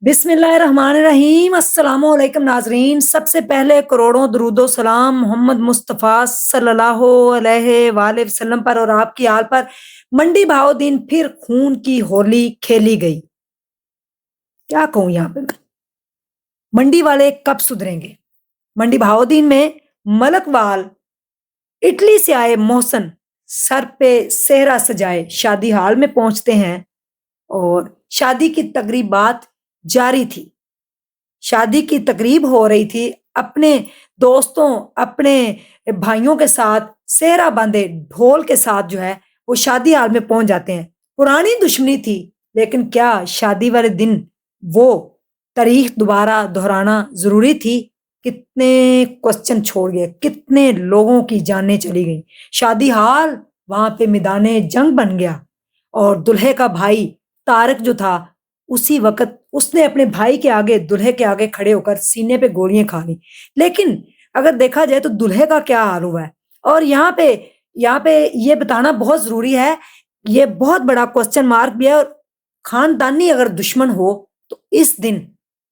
بسم اللہ الرحمن الرحیم، السلام علیکم ناظرین۔ سب سے پہلے کروڑوں درود و سلام محمد مصطفیٰ صلی اللہ علیہ وآلہ وسلم پر اور آپ کی آل پر۔ منڈی بھاؤ دن پھر خون کی ہولی کھیلی گئی۔ کیا کہوں یہاں پہ، منڈی والے کب سدھریں گے؟ منڈی بھاؤ دن میں ملک وال اٹلی سے آئے محسن سر پہ صحرا سجائے شادی ہال میں پہنچتے ہیں اور شادی کی تقریبات جاری تھی۔ شادی کی تقریب ہو رہی تھی، اپنے دوستوں اپنے بھائیوں کے ساتھ صحرا باندھے ڈھول کے ساتھ جو ہے وہ شادی ہال میں پہنچ جاتے ہیں۔ پرانی دشمنی تھی، لیکن کیا شادی والے دن وہ تاریخ دوبارہ دہرانا ضروری تھی؟ کتنے کوسچن چھوڑ گئے، کتنے لوگوں کی جانیں چلی گئیں۔ شادی ہال وہاں پہ میدان جنگ بن گیا اور دلہے کا بھائی طارق جو تھا اسی وقت اس نے اپنے بھائی کے آگے دلہے کے آگے کھڑے ہو کر سینے پہ گولیاں کھا لی۔ لیکن اگر دیکھا جائے تو دلہے کا کیا حال ہوا ہے، اور یہاں پہ یہ بتانا بہت ضروری ہے، یہ بہت بڑا کوسچن مارک بھی ہے۔ اور خاندانی اگر دشمن ہو تو اس دن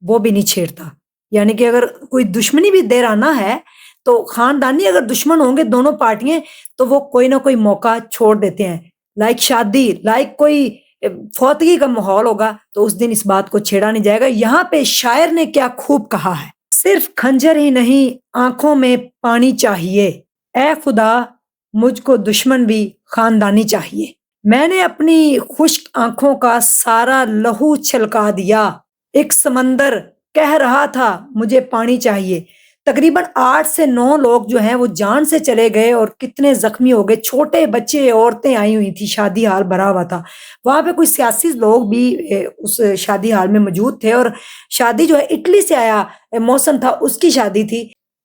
وہ بھی نہیں چھیڑتا، یعنی کہ اگر کوئی دشمنی بھی دیرانہ ہے تو خاندانی اگر دشمن ہوں گے دونوں پارٹیاں تو وہ کوئی نہ کوئی موقع چھوڑ دیتے ہیں، لائک شادی، لائک کوئی فوتگی کا ماحول ہوگا تو اس دن اس بات کو چھیڑا نہیں جائے گا۔ یہاں پہ شاعر نے کیا خوب کہا ہے، صرف کھنجر ہی نہیں آنکھوں میں پانی چاہیے، اے خدا مجھ کو دشمن بھی خاندانی چاہیے۔ میں نے اپنی خشک آنکھوں کا سارا لہو چھلکا دیا، ایک سمندر کہہ رہا تھا مجھے پانی چاہیے۔ تقریباً 8 سے 9 لوگ جو ہیں وہ جان سے چلے گئے اور کتنے زخمی ہو گئے، چھوٹے بچے عورتیں آئی ہوئی تھی، شادی ہال بھرا ہوا تھا۔ وہاں پہ کوئی سیاسی لوگ بھی اس شادی ہال میں موجود تھے، اور شادی جو ہے اٹلی سے آیا محسن تھا، اس کی شادی تھی۔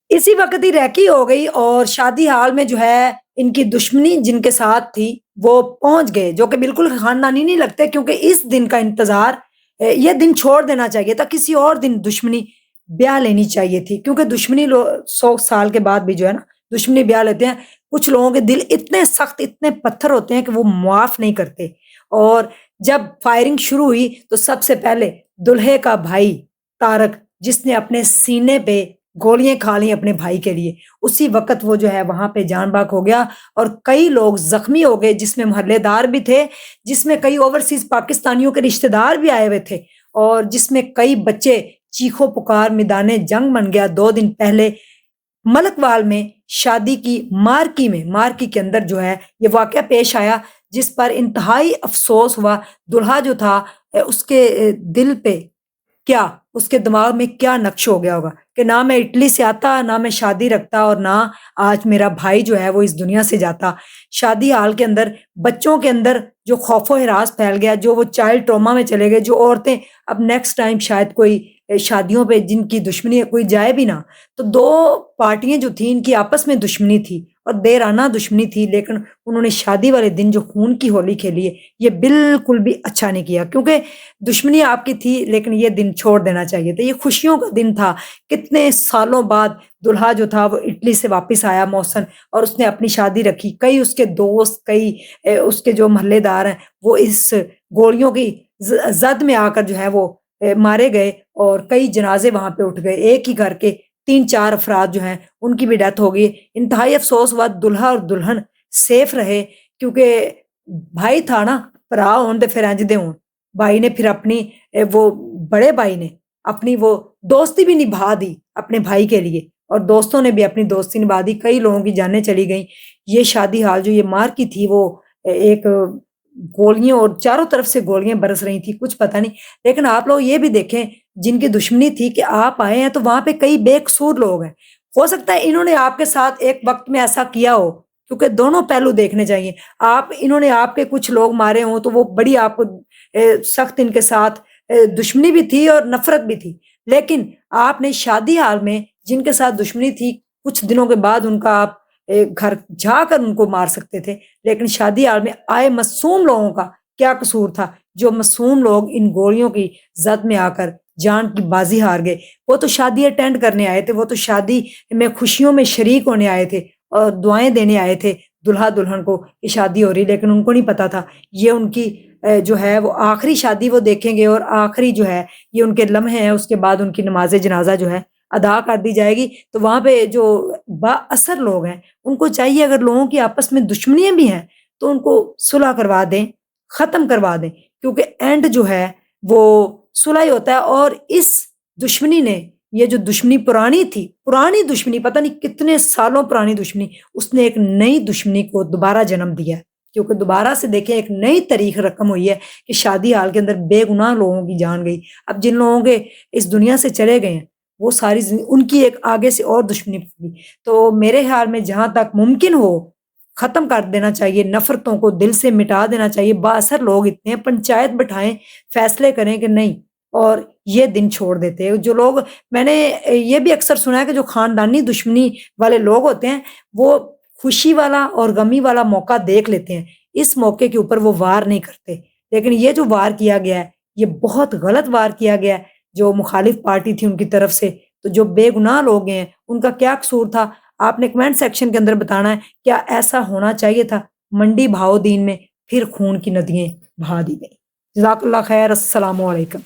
اسی وقت ہی ریکی ہو گئی اور شادی ہال میں جو ہے ان کی دشمنی جن کے ساتھ تھی وہ پہنچ گئے، جو کہ بالکل خاندانی نہیں لگتے، کیونکہ اس دن کا انتظار یہ دن چھوڑ دینا چاہیے تھا، کسی اور دن دشمنی بیاہ لینی چاہیے تھی، کیونکہ دشمنی 100 سال کے بعد بھی جو ہے نا دشمنی بیاہ لیتے ہیں۔ کچھ لوگوں کے دل اتنے سخت، اتنے پتھر ہوتے ہیں کہ وہ معاف نہیں کرتے۔ اور جب فائرنگ شروع ہوئی تو سب سے پہلے دلہے کا بھائی طارق، جس نے اپنے سینے پہ گولیاں کھا لی اپنے بھائی کے لیے، اسی وقت وہ جو ہے وہاں پہ جان باک ہو گیا اور کئی لوگ زخمی ہو گئے، جس میں محلے دار بھی تھے، جس میں کئی اوورسیز پاکستانیوں کے رشتہ دار بھی آئے ہوئے تھے، اور جس میں کئی بچے چیخو پکار میدان جنگ بن گیا۔ 2 دن پہلے ملک وال میں شادی کی مارکی کے اندر جو ہے یہ واقعہ پیش آیا، جس پر انتہائی افسوس ہوا۔ دلہا جو تھا اس کے دل پہ کیا، اس کے دماغ میں کیا نقش ہو گیا ہوگا کہ نہ میں اٹلی سے آتا، نہ میں شادی رکھتا، اور نہ آج میرا بھائی جو ہے وہ اس دنیا سے جاتا۔ شادی ہال کے اندر بچوں کے اندر جو خوف و ہراس پھیل گیا، جو وہ چائلڈ ٹراما میں چلے گئے، جو عورتیں اب نیکسٹ ٹائم شاید کوئی شادیوں پہ جن کی دشمنی ہے کوئی جائے بھی نہ۔ تو 2 پارٹیاں جو تھیں ان کی آپس میں دشمنی تھی اور دیرانہ دشمنی تھی، لیکن انہوں نے شادی والے دن جو خون کی ہولی کھیلی ہے یہ بالکل بھی اچھا نہیں کیا، کیونکہ دشمنی آپ کی تھی لیکن یہ دن چھوڑ دینا چاہیے تھا۔ یہ خوشیوں کا دن تھا، کتنے سالوں بعد دلہا جو تھا وہ اٹلی سے واپس آیا محسن، اور اس نے اپنی شادی رکھی۔ کئی اس کے دوست، کئی اس کے جو محلے دار ہیں وہ اس گولیوں کی زد میں آ کر جو ہے وہ مارے گئے، اور کئی جنازے وہاں پہ اٹھ گئے۔ ایک ہی گھر کے 3-4 افراد جو ہیں ان کی بھی ڈیتھ ہو گئی۔ انتہائی افسوس ہوا، دلہا اور دلہن سیف رہے، کیونکہ بھائی تھا نا، پرا ہون تے پھر انج دے ہون۔ بھائی نے پھر اپنی وہ بڑے بھائی نے اپنی وہ دوستی بھی نبھا دی اپنے بھائی کے لیے، اور دوستوں نے بھی اپنی دوستی نبھا دی۔ کئی لوگوں کی جانیں چلی گئیں۔ یہ شادی ہال جو یہ مار کی تھی وہ ایک گولیاں، اور چاروں طرف سے گولیاں برس رہی تھی، کچھ پتہ نہیں۔ لیکن آپ لوگ یہ بھی دیکھیں جن کی دشمنی تھی کہ آپ آئے ہیں تو وہاں پہ کئی بے قصور لوگ ہیں، ہو سکتا ہے انہوں نے آپ کے ساتھ ایک وقت میں ایسا کیا ہو، کیونکہ دونوں پہلو دیکھنے چاہیے۔ انہوں نے آپ کے کچھ لوگ مارے ہوں تو وہ بڑی آپ کو سخت ان کے ساتھ دشمنی بھی تھی اور نفرت بھی تھی، لیکن آپ نے شادی حال میں جن کے ساتھ دشمنی تھی کچھ دنوں کے بعد ان کا آپ گھر جا کر ان کو مار سکتے تھے، لیکن شادی حال میں آئے معصوم لوگوں کا کیا قصور تھا؟ جو معصوم لوگ ان گولیوں کی زد میں آ کر جان کی بازی ہار گئے۔ وہ تو شادی اٹینڈ کرنے آئے تھے، وہ تو شادی میں خوشیوں میں شریک ہونے آئے تھے اور دعائیں دینے آئے تھے دلہا دلہن کو کہ شادی ہو رہی، لیکن ان کو نہیں پتا تھا یہ ان کی جو ہے وہ آخری شادی وہ دیکھیں گے، اور آخری جو ہے یہ ان کے لمحے ہیں، اس کے بعد ان کی نماز جنازہ جو ہے ادا کر دی جائے گی۔ تو وہاں پہ جو با اثر لوگ ہیں ان کو چاہیے، اگر لوگوں کی آپس میں دشمنیاں بھی ہیں تو ان کو صلح کروا دیں، ختم کروا دیں، کیونکہ اینڈ جو ہے وہ صلح ہی ہوتا ہے۔ اور اس دشمنی نے، یہ جو دشمنی پرانی تھی، پرانی دشمنی، پتہ نہیں کتنے سالوں پرانی دشمنی، اس نے ایک نئی دشمنی کو دوبارہ جنم دیا ہے، کیونکہ دوبارہ سے دیکھیں ایک نئی تاریخ رقم ہوئی ہے کہ شادی حال کے اندر بے گناہ لوگوں کی جان گئی۔ اب جن لوگوں کے اس دنیا سے چلے گئے ہیں وہ ساری ان کی ایک آگے سے اور دشمنی ہوگی۔ تو میرے خیال میں جہاں تک ممکن ہو ختم کر دینا چاہیے، نفرتوں کو دل سے مٹا دینا چاہیے۔ با اثر لوگ اتنے ہیں، پنچایت بٹھائیں، فیصلے کریں کہ نہیں، اور یہ دن چھوڑ دیتے ہیں جو لوگ۔ میں نے یہ بھی اکثر سنا ہے کہ جو خاندانی دشمنی والے لوگ ہوتے ہیں وہ خوشی والا اور غمی والا موقع دیکھ لیتے ہیں، اس موقع کے اوپر وہ وار نہیں کرتے۔ لیکن یہ جو وار کیا گیا ہے یہ بہت غلط وار کیا گیا ہے، جو مخالف پارٹی تھی ان کی طرف سے۔ تو جو بے گناہ لوگ ہیں ان کا کیا قصور تھا؟ آپ نے کمنٹ سیکشن کے اندر بتانا ہے، کیا ایسا ہونا چاہیے تھا؟ منڈی بہاؤ دین میں پھر خون کی ندیاں بہا دی گئی۔ جزاک اللہ خیر، السلام علیکم۔